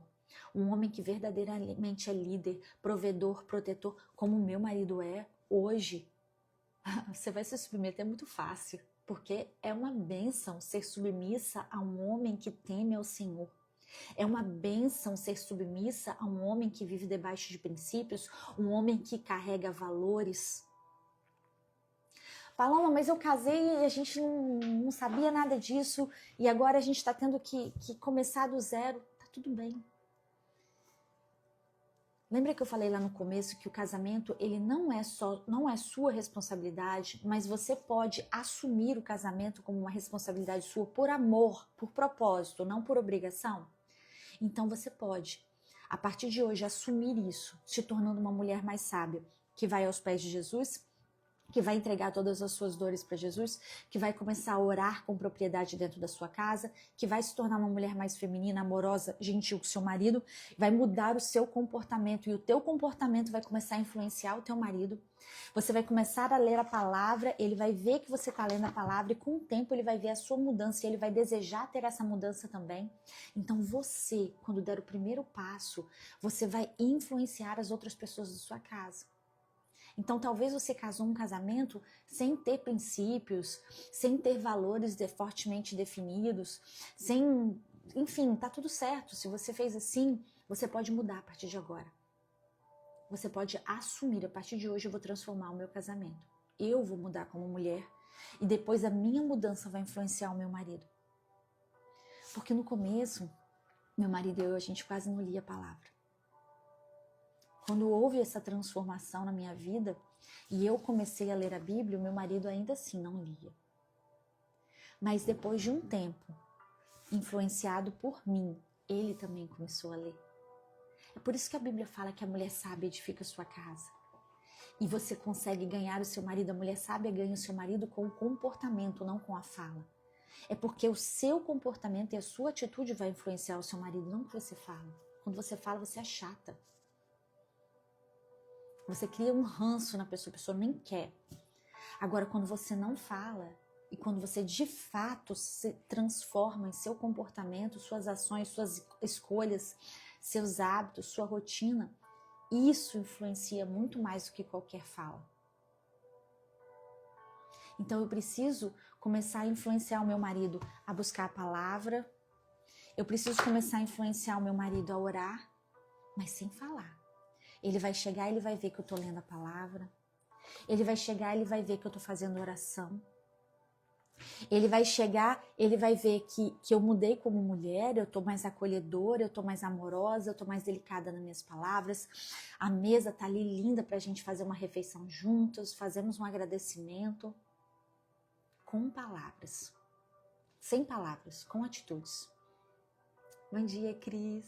um homem que verdadeiramente é líder, provedor, protetor, como o meu marido é hoje, você vai se submeter muito fácil, porque é uma bênção ser submissa a um homem que teme ao Senhor. É uma bênção ser submissa a um homem que vive debaixo de princípios, um homem que carrega valores. Paloma, mas eu casei e a gente não sabia nada disso e agora a gente está tendo que começar do zero. Tá tudo bem. Lembra que eu falei lá no começo que o casamento ele não é sua responsabilidade, mas você pode assumir o casamento como uma responsabilidade sua por amor, por propósito, não por obrigação? Então você pode, a partir de hoje, assumir isso, se tornando uma mulher mais sábia, que vai aos pés de Jesus, que vai entregar todas as suas dores para Jesus, que vai começar a orar com propriedade dentro da sua casa, que vai se tornar uma mulher mais feminina, amorosa, gentil com seu marido, vai mudar o seu comportamento e o teu comportamento vai começar a influenciar o teu marido. Você vai começar a ler a palavra, ele vai ver que você está lendo a palavra e com o tempo ele vai ver a sua mudança e ele vai desejar ter essa mudança também. Então você, quando der o primeiro passo, você vai influenciar as outras pessoas da sua casa. Então, talvez você casou um casamento sem ter princípios, sem ter valores fortemente definidos, enfim, tá tudo certo. Se você fez assim, você pode mudar a partir de agora. Você pode assumir: a partir de hoje eu vou transformar o meu casamento. Eu vou mudar como mulher e depois a minha mudança vai influenciar o meu marido. Porque no começo, meu marido e eu, a gente quase não lia a palavra. Quando houve essa transformação na minha vida e eu comecei a ler a Bíblia, o meu marido ainda assim não lia. Mas depois de um tempo, influenciado por mim, ele também começou a ler. É por isso que a Bíblia fala que a mulher sábia edifica a sua casa. E você consegue ganhar o seu marido, a mulher sábia ganha o seu marido com o comportamento, não com a fala. É porque o seu comportamento e a sua atitude vai influenciar o seu marido, não o que você fala. Quando você fala, você é chata. Você cria um ranço na pessoa, a pessoa nem quer. Agora, quando você não fala e quando você de fato se transforma em seu comportamento, suas ações, suas escolhas, seus hábitos, sua rotina, isso influencia muito mais do que qualquer fala. Então eu preciso começar a influenciar o meu marido a buscar a palavra. Eu preciso começar a influenciar o meu marido a orar, mas sem falar. Ele vai chegar e ele vai ver que eu estou lendo a palavra. Ele vai chegar e ele vai ver que eu estou fazendo oração. Ele vai chegar, ele vai ver que eu mudei como mulher, eu estou mais acolhedora, eu estou mais amorosa, eu estou mais delicada nas minhas palavras. A mesa está ali linda para a gente fazer uma refeição juntos, fazemos um agradecimento com palavras. Sem palavras, com atitudes. Bom dia, Cris.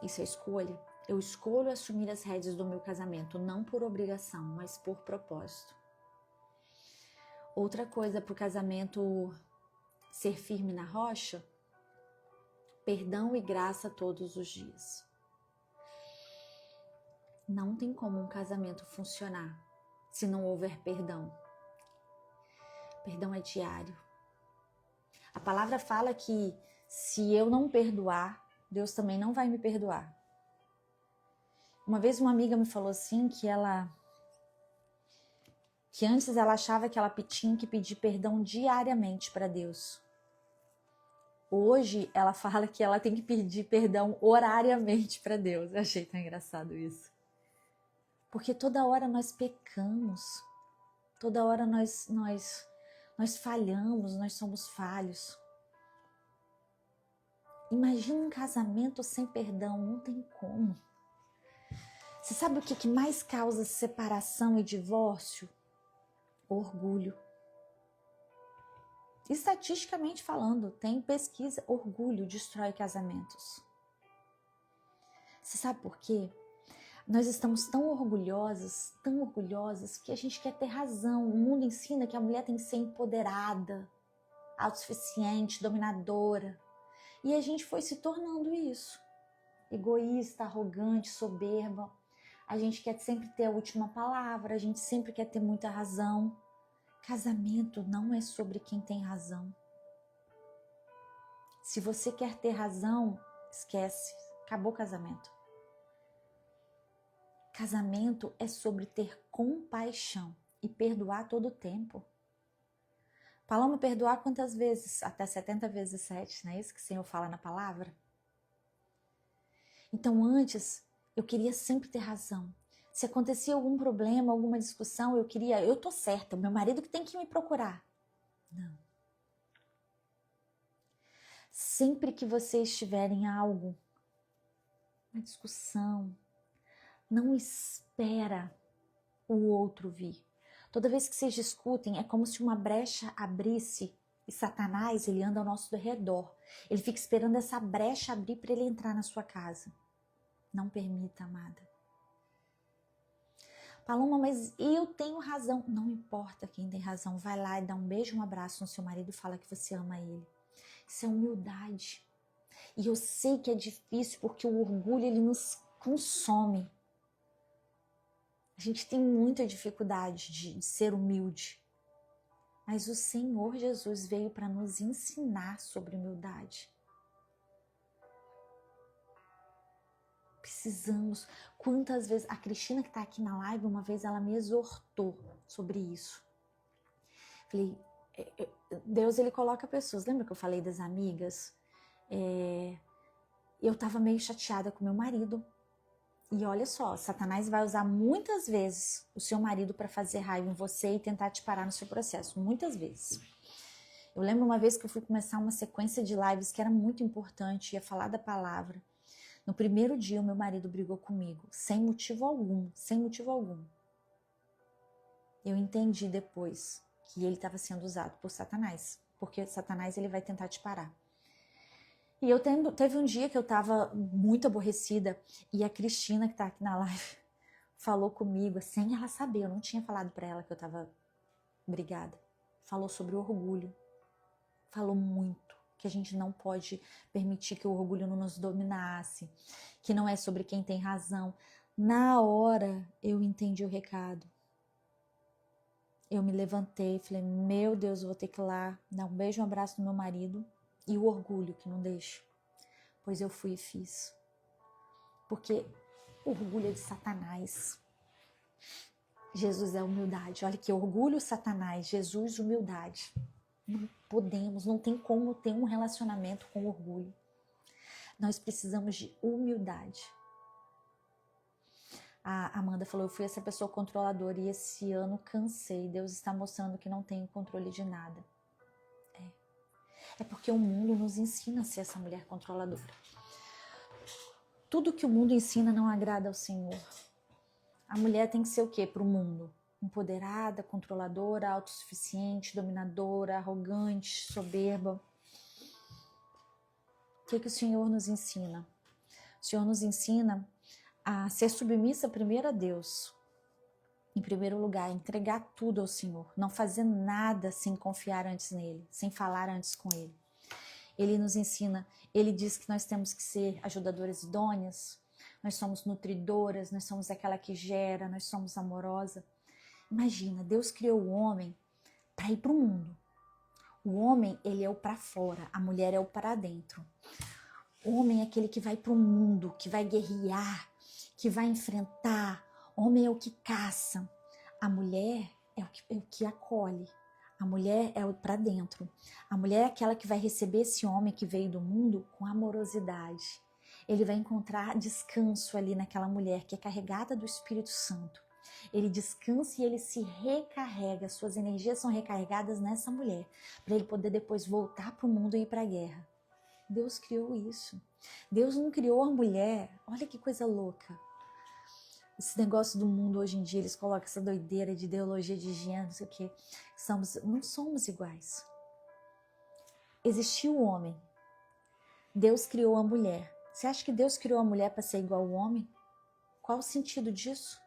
Isso é escolha. Eu escolho assumir as rédeas do meu casamento, não por obrigação, mas por propósito. Outra coisa para o casamento ser firme na rocha, perdão e graça todos os dias. Não tem como um casamento funcionar se não houver perdão. Perdão é diário. A palavra fala que se eu não perdoar, Deus também não vai me perdoar. Uma vez uma amiga me falou assim que antes ela achava que ela tinha que pedir perdão diariamente para Deus. Hoje ela fala que ela tem que pedir perdão horariamente para Deus. Eu achei tão engraçado isso. Porque toda hora nós pecamos. Toda hora nós falhamos, nós somos falhos. Imagina um casamento sem perdão, não tem como. Você sabe o que mais causa separação e divórcio? Orgulho. Estatisticamente falando, tem pesquisa, orgulho destrói casamentos. Você sabe por quê? Nós estamos tão orgulhosas, que a gente quer ter razão. O mundo ensina que a mulher tem que ser empoderada, autossuficiente, dominadora. E a gente foi se tornando isso. Egoísta, arrogante, soberba. A gente quer sempre ter a última palavra, a gente sempre quer ter muita razão. Casamento não é sobre quem tem razão. Se você quer ter razão, esquece, acabou o casamento. Casamento é sobre ter compaixão e perdoar todo o tempo. Paloma, perdoar quantas vezes? Até 70 vezes 7, não é isso que o Senhor fala na palavra? Então antes, eu queria sempre ter razão. Se acontecia algum problema, alguma discussão, eu tô certa, o meu marido que tem que me procurar. Não. Sempre que vocês tiverem algo, uma discussão, não espera o outro vir. Toda vez que vocês discutem, é como se uma brecha abrisse e Satanás, ele anda ao nosso redor. Ele fica esperando essa brecha abrir para ele entrar na sua casa. Não permita, amada. Paloma, mas eu tenho razão. Não importa quem tem razão. Vai lá e dá um beijo, um abraço no seu marido e fala que você ama ele. Isso é humildade. E eu sei que é difícil porque o orgulho, ele nos consome. A gente tem muita dificuldade de ser humilde. Mas o Senhor Jesus veio para nos ensinar sobre humildade. Precisamos. Quantas vezes, a Cristina que está aqui na live, uma vez ela me exortou sobre isso. Falei, Deus, ele coloca pessoas. Lembra que eu falei das amigas? Eu estava meio chateada com meu marido. E olha só, Satanás vai usar muitas vezes o seu marido para fazer raiva em você e tentar te parar no seu processo. Muitas vezes. Eu lembro uma vez que eu fui começar uma sequência de lives que era muito importante, ia falar da palavra. No primeiro dia, o meu marido brigou comigo, sem motivo algum, sem motivo algum. Eu entendi depois que ele estava sendo usado por Satanás, porque Satanás ele vai tentar te parar. E teve um dia que eu estava muito aborrecida e a Cristina, que está aqui na live, falou comigo, sem ela saber, eu não tinha falado para ela que eu estava brigada. Falou sobre o orgulho, falou muito, que a gente não pode permitir que o orgulho não nos dominasse, que não é sobre quem tem razão. Na hora eu entendi o recado. Eu me levantei, falei, meu Deus, eu vou ter que ir lá dar um beijo, um abraço no meu marido. E o orgulho que não deixa. Pois eu fui e fiz. Porque o orgulho é de Satanás. Jesus é humildade. Olha que orgulho, Satanás. Jesus, humildade. Não podemos, não tem como ter um relacionamento com orgulho. Nós precisamos de humildade. A Amanda falou, eu fui essa pessoa controladora e esse ano cansei. Deus está mostrando que não tenho controle de nada. É porque o mundo nos ensina a ser essa mulher controladora. Tudo que o mundo ensina não agrada ao Senhor. A mulher tem que ser o quê para o mundo? Empoderada, controladora, autossuficiente, dominadora, arrogante, soberba. O que o Senhor nos ensina? O Senhor nos ensina a ser submissa primeiro a Deus. Em primeiro lugar, entregar tudo ao Senhor. Não fazer nada sem confiar antes nele, sem falar antes com ele. Ele nos ensina, ele diz que nós temos que ser ajudadoras idôneas, nós somos nutridoras, nós somos aquela que gera, nós somos amorosa. Imagina, Deus criou o homem para ir para o mundo. O homem, ele é o para fora, a mulher é o para dentro. O homem é aquele que vai para o mundo, que vai guerrear, que vai enfrentar. O homem é o que caça. A mulher é o que acolhe. A mulher é o para dentro. A mulher é aquela que vai receber esse homem que veio do mundo com amorosidade. Ele vai encontrar descanso ali naquela mulher que é carregada do Espírito Santo. Ele descansa e ele se recarrega. Suas energias são recarregadas nessa mulher, para ele poder depois voltar para o mundo e ir para a guerra. Deus criou isso. Deus não criou a mulher. Olha que coisa louca. Esse negócio do mundo hoje em dia, eles colocam essa doideira de ideologia de gênero, não sei o quê. Não somos iguais. Existiu o homem. Deus criou a mulher. Você acha que Deus criou a mulher para ser igual ao homem? Qual o sentido disso?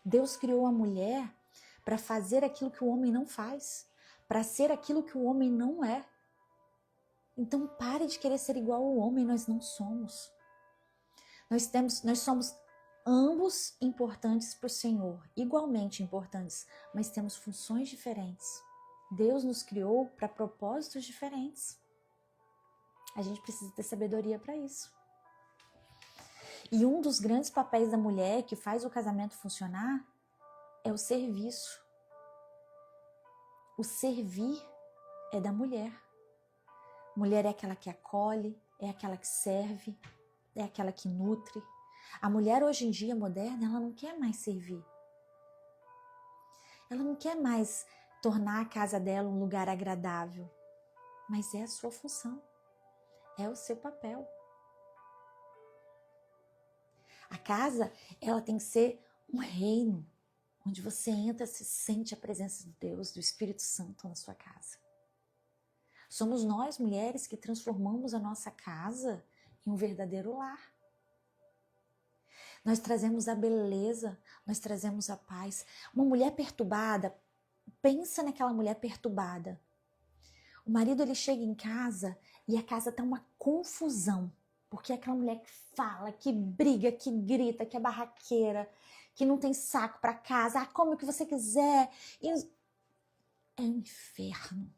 Deus criou a mulher para fazer aquilo que o homem não faz, para ser aquilo que o homem não é. Então pare de querer ser igual ao homem, nós não somos. Nós somos ambos importantes para o Senhor, igualmente importantes, mas temos funções diferentes. Deus nos criou para propósitos diferentes. A gente precisa ter sabedoria para isso. E um dos grandes papéis da mulher que faz o casamento funcionar é o serviço. O servir é da mulher. Mulher é aquela que acolhe, é aquela que serve, é aquela que nutre. A mulher hoje em dia moderna, ela não quer mais servir. Ela não quer mais tornar a casa dela um lugar agradável. Mas é a sua função. É o seu papel. A casa, ela tem que ser um reino, onde você entra, se sente a presença de Deus, do Espírito Santo na sua casa. Somos nós, mulheres, que transformamos a nossa casa em um verdadeiro lar. Nós trazemos a beleza, nós trazemos a paz. Uma mulher perturbada, pensa naquela mulher perturbada. O marido, ele chega em casa e a casa tá uma confusão. Porque é aquela mulher que fala, que briga, que grita, que é barraqueira, que não tem saco para casa, come o que você quiser. É um inferno.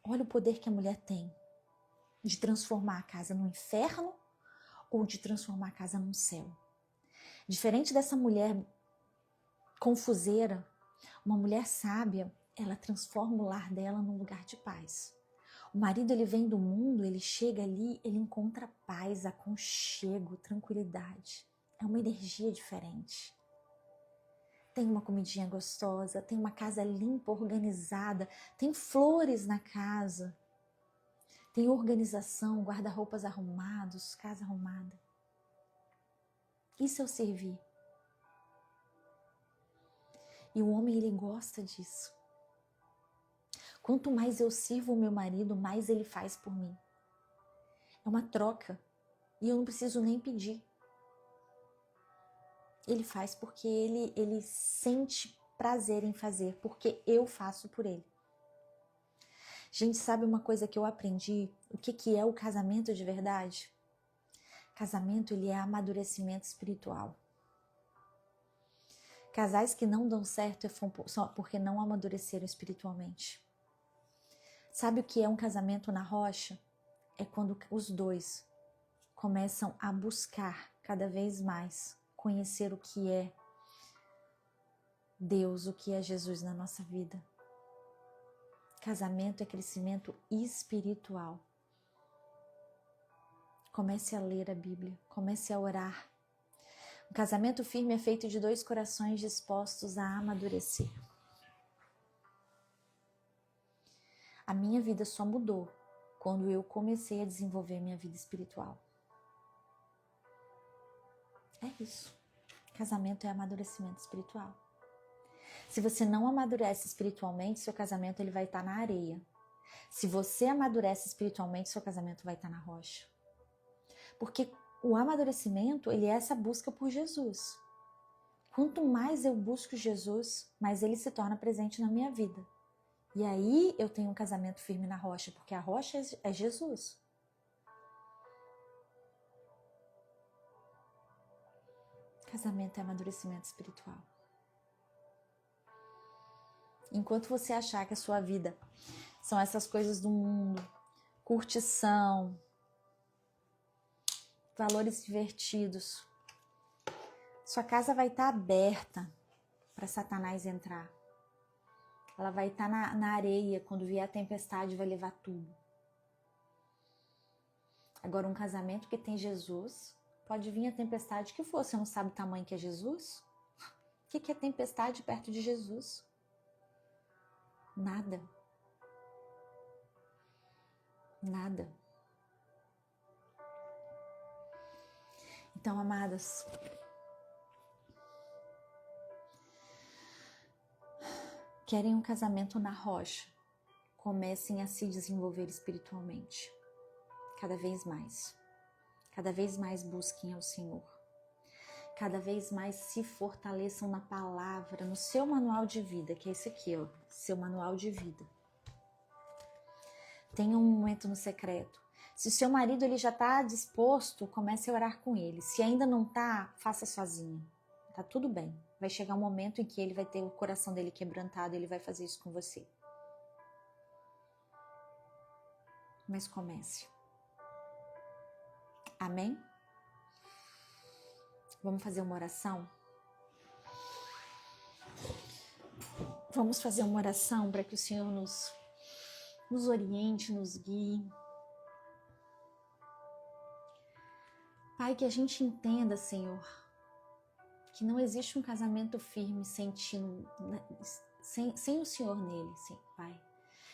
Olha o poder que a mulher tem de transformar a casa num inferno ou de transformar a casa num céu. Diferente dessa mulher confuseira, uma mulher sábia, ela transforma o lar dela num lugar de paz. O marido, ele vem do mundo, ele chega ali, ele encontra paz, aconchego, tranquilidade. É uma energia diferente. Tem uma comidinha gostosa, tem uma casa limpa, organizada, tem flores na casa, tem organização, guarda-roupas arrumados, casa arrumada. Isso é o servir. E o homem, ele gosta disso. Quanto mais eu sirvo o meu marido, mais ele faz por mim. É uma troca. E eu não preciso nem pedir. Ele faz porque ele sente prazer em fazer, porque eu faço por ele. Gente, sabe uma coisa que eu aprendi? O que é o casamento de verdade? Casamento, ele é amadurecimento espiritual. Casais que não dão certo só porque não amadureceram espiritualmente. Sabe o que é um casamento na rocha? É quando os dois começam a buscar cada vez mais conhecer o que é Deus, o que é Jesus na nossa vida. Casamento é crescimento espiritual. Comece a ler a Bíblia, comece a orar. Um casamento firme é feito de 2 corações dispostos a amadurecer. A minha vida só mudou quando eu comecei a desenvolver minha vida espiritual. É isso. Casamento é amadurecimento espiritual. Se você não amadurece espiritualmente, seu casamento ele vai estar na areia. Se você amadurece espiritualmente, seu casamento vai estar na rocha. Porque o amadurecimento, ele é essa busca por Jesus. Quanto mais eu busco Jesus, mais ele se torna presente na minha vida. E aí eu tenho um casamento firme na rocha, porque a rocha é Jesus. Casamento é amadurecimento espiritual. Enquanto você achar que a sua vida são essas coisas do mundo, curtição, valores divertidos, sua casa vai estar aberta para Satanás entrar. Ela vai estar na areia, quando vier a tempestade vai levar tudo. Agora um casamento que tem Jesus, pode vir a tempestade que for, você não sabe o tamanho que é Jesus? O que é tempestade perto de Jesus? Nada. Nada. Então, amadas, querem um casamento na rocha? Comecem a se desenvolver espiritualmente. Cada vez mais. Cada vez mais busquem ao Senhor. Cada vez mais se fortaleçam na palavra, no seu manual de vida, que é esse aqui, ó, seu manual de vida. Tenha um momento no secreto. Se o seu marido ele já está disposto, comece a orar com ele. Se ainda não está, faça sozinho. Tá tudo bem. Vai chegar um momento em que ele vai ter o coração dele quebrantado e ele vai fazer isso com você. Mas comece. Amém? Vamos fazer uma oração? Vamos fazer uma oração para que o Senhor nos oriente, nos guie. Pai, que a gente entenda, Senhor, que não existe um casamento firme sem Ti, sem o Senhor nele, sim, Pai.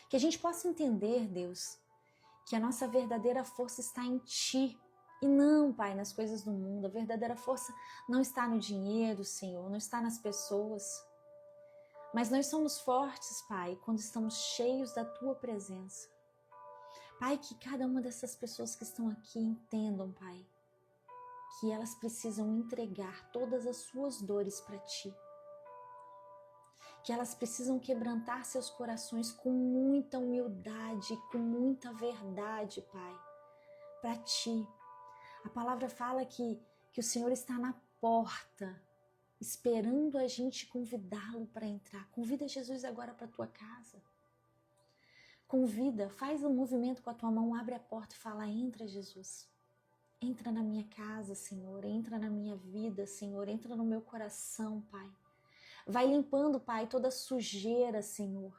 Que a gente possa entender, Deus, que a nossa verdadeira força está em Ti e não, Pai, nas coisas do mundo. A verdadeira força não está no dinheiro, Senhor, não está nas pessoas. Mas nós somos fortes, Pai, quando estamos cheios da Tua presença. Pai, que cada uma dessas pessoas que estão aqui entendam, Pai, que elas precisam entregar todas as suas dores para Ti. Que elas precisam quebrantar seus corações com muita humildade, com muita verdade, Pai, para Ti. A palavra fala que o Senhor está na porta, esperando a gente convidá-lo para entrar. Convida Jesus agora para a tua casa. Convida, faz um movimento com a tua mão, abre a porta e fala: entra, Jesus. Entra na minha casa, Senhor, entra na minha vida, Senhor, entra no meu coração, Pai. Vai limpando, Pai, toda sujeira, Senhor.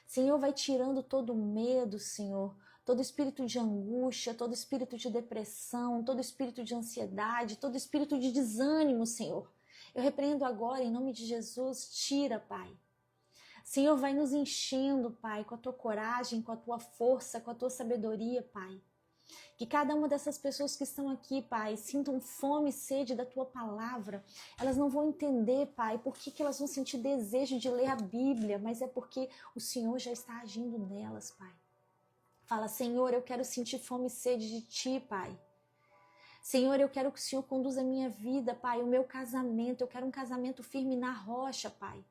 Senhor, vai tirando todo medo, Senhor, todo espírito de angústia, todo espírito de depressão, todo espírito de ansiedade, todo espírito de desânimo, Senhor. Eu repreendo agora, em nome de Jesus, tira, Pai. Senhor, vai nos enchendo, Pai, com a tua coragem, com a tua força, com a tua sabedoria, Pai. Que cada uma dessas pessoas que estão aqui, Pai, sintam fome e sede da tua palavra. Elas não vão entender, Pai, por que elas vão sentir desejo de ler a Bíblia, mas é porque o Senhor já está agindo nelas, Pai. Fala, Senhor, eu quero sentir fome e sede de ti, Pai. Senhor, eu quero que o Senhor conduza a minha vida, Pai, o meu casamento. Eu quero um casamento firme na rocha, Pai.